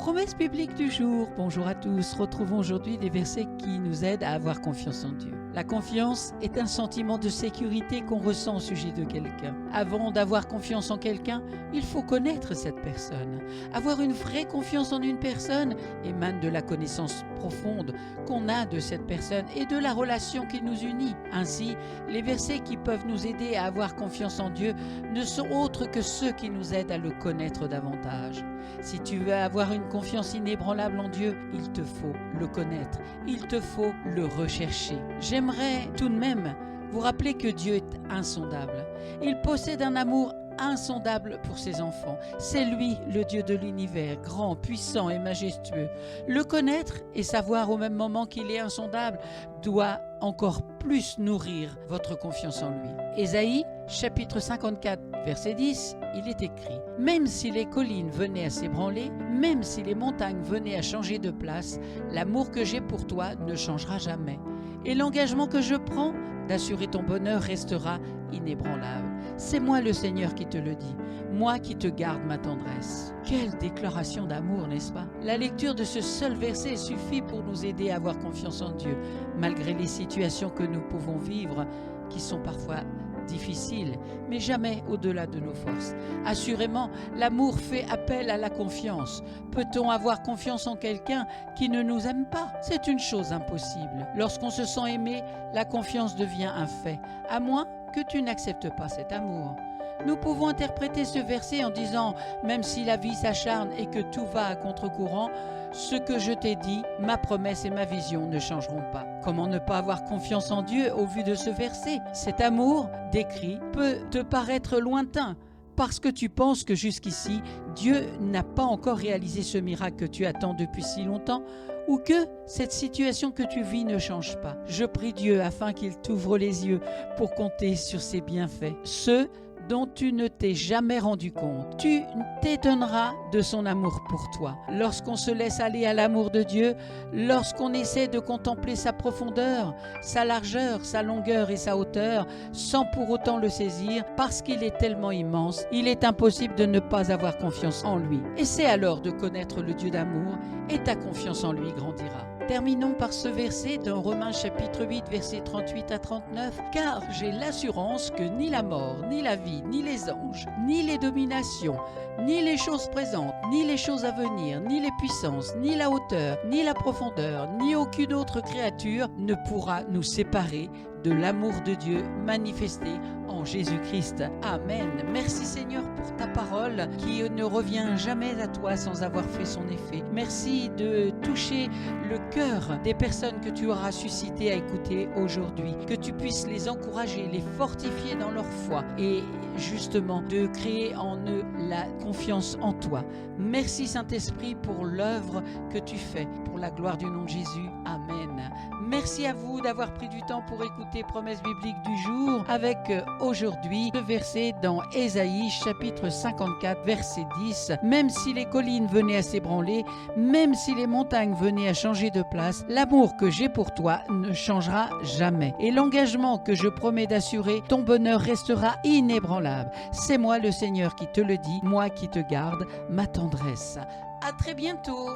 Promesse biblique du jour. Bonjour à tous. Retrouvons aujourd'hui des versets qui nous aident à avoir confiance en Dieu. La confiance est un sentiment de sécurité qu'on ressent au sujet de quelqu'un. Avant d'avoir confiance en quelqu'un, il faut connaître cette personne. Avoir une vraie confiance en une personne émane de la connaissance profonde qu'on a de cette personne et de la relation qui nous unit. Ainsi, les versets qui peuvent nous aider à avoir confiance en Dieu ne sont autres que ceux qui nous aident à le connaître davantage. Si tu veux avoir une confiance inébranlable en Dieu, il te faut le connaître, il te faut le rechercher. J'aimerais tout de même vous rappeler que Dieu est insondable. Il possède un amour insondable pour ses enfants. C'est lui, le Dieu de l'univers, grand, puissant et majestueux. Le connaître et savoir au même moment qu'il est insondable doit encore plus nourrir votre confiance en lui. Ésaïe, chapitre 54, verset 10, il est écrit « Même si les collines venaient à s'ébranler, même si les montagnes venaient à changer de place, l'amour que j'ai pour toi ne changera jamais. Et l'engagement que je prends d'assurer ton bonheur restera inébranlable. C'est moi le Seigneur qui te le dit, moi qui te garde ma tendresse. » Quelle déclaration d'amour, n'est-ce pas? La lecture de ce seul verset suffit pour nous aider à avoir confiance en Dieu, malgré les situations que nous pouvons vivre, qui sont parfois difficiles, mais jamais au-delà de nos forces. Assurément, l'amour fait appel à la confiance. Peut-on avoir confiance en quelqu'un qui ne nous aime pas? C'est une chose impossible. Lorsqu'on se sent aimé, la confiance devient un fait, à moins que tu n'acceptes pas cet amour. Nous pouvons interpréter ce verset en disant « Même si la vie s'acharne et que tout va à contre-courant, ce que je t'ai dit, ma promesse et ma vision ne changeront pas. » Comment ne pas avoir confiance en Dieu au vu de ce verset? Cet amour décrit peut te paraître lointain parce que tu penses que jusqu'ici, Dieu n'a pas encore réalisé ce miracle que tu attends depuis si longtemps ou que cette situation que tu vis ne change pas. Je prie Dieu afin qu'il t'ouvre les yeux pour compter sur ses bienfaits, ceux dont tu ne t'es jamais rendu compte. Tu t'étonneras de son amour pour toi. Lorsqu'on se laisse aller à l'amour de Dieu, lorsqu'on essaie de contempler sa profondeur, sa largeur, sa longueur et sa hauteur, sans pour autant le saisir, parce qu'il est tellement immense, il est impossible de ne pas avoir confiance en lui. Essaie alors de connaître le Dieu d'amour et ta confiance en lui grandira. Terminons par ce verset dans Romains chapitre 8, versets 38 à 39. « Car j'ai l'assurance que ni la mort, ni la vie, ni les anges, ni les dominations, ni les choses présentes, ni les choses à venir, ni les puissances, ni la hauteur, ni la profondeur, ni aucune autre créature ne pourra nous séparer de l'amour de Dieu manifesté en Jésus-Christ. » Amen. Merci Seigneur pour ta parole qui ne revient jamais à toi sans avoir fait son effet. Merci de toucher le cœur des personnes que tu auras suscité à écouter aujourd'hui. Que tu puisses les encourager, les fortifier dans leur foi et justement de créer en eux la confiance en toi. Merci Saint-Esprit pour l'œuvre que tu fais pour la gloire du nom de Jésus. Amen. Merci à vous d'avoir pris du temps pour écouter Promesse biblique du jour avec aujourd'hui le verset dans Ésaïe chapitre 54 verset 10. Même si les collines venaient à s'ébranler, même si les montagnes venaient à changer de place, l'amour que j'ai pour toi ne changera jamais. Et l'engagement que je promets d'assurer, ton bonheur restera inébranlable. C'est moi le Seigneur qui te le dit, moi qui te garde ma tendresse. À très bientôt.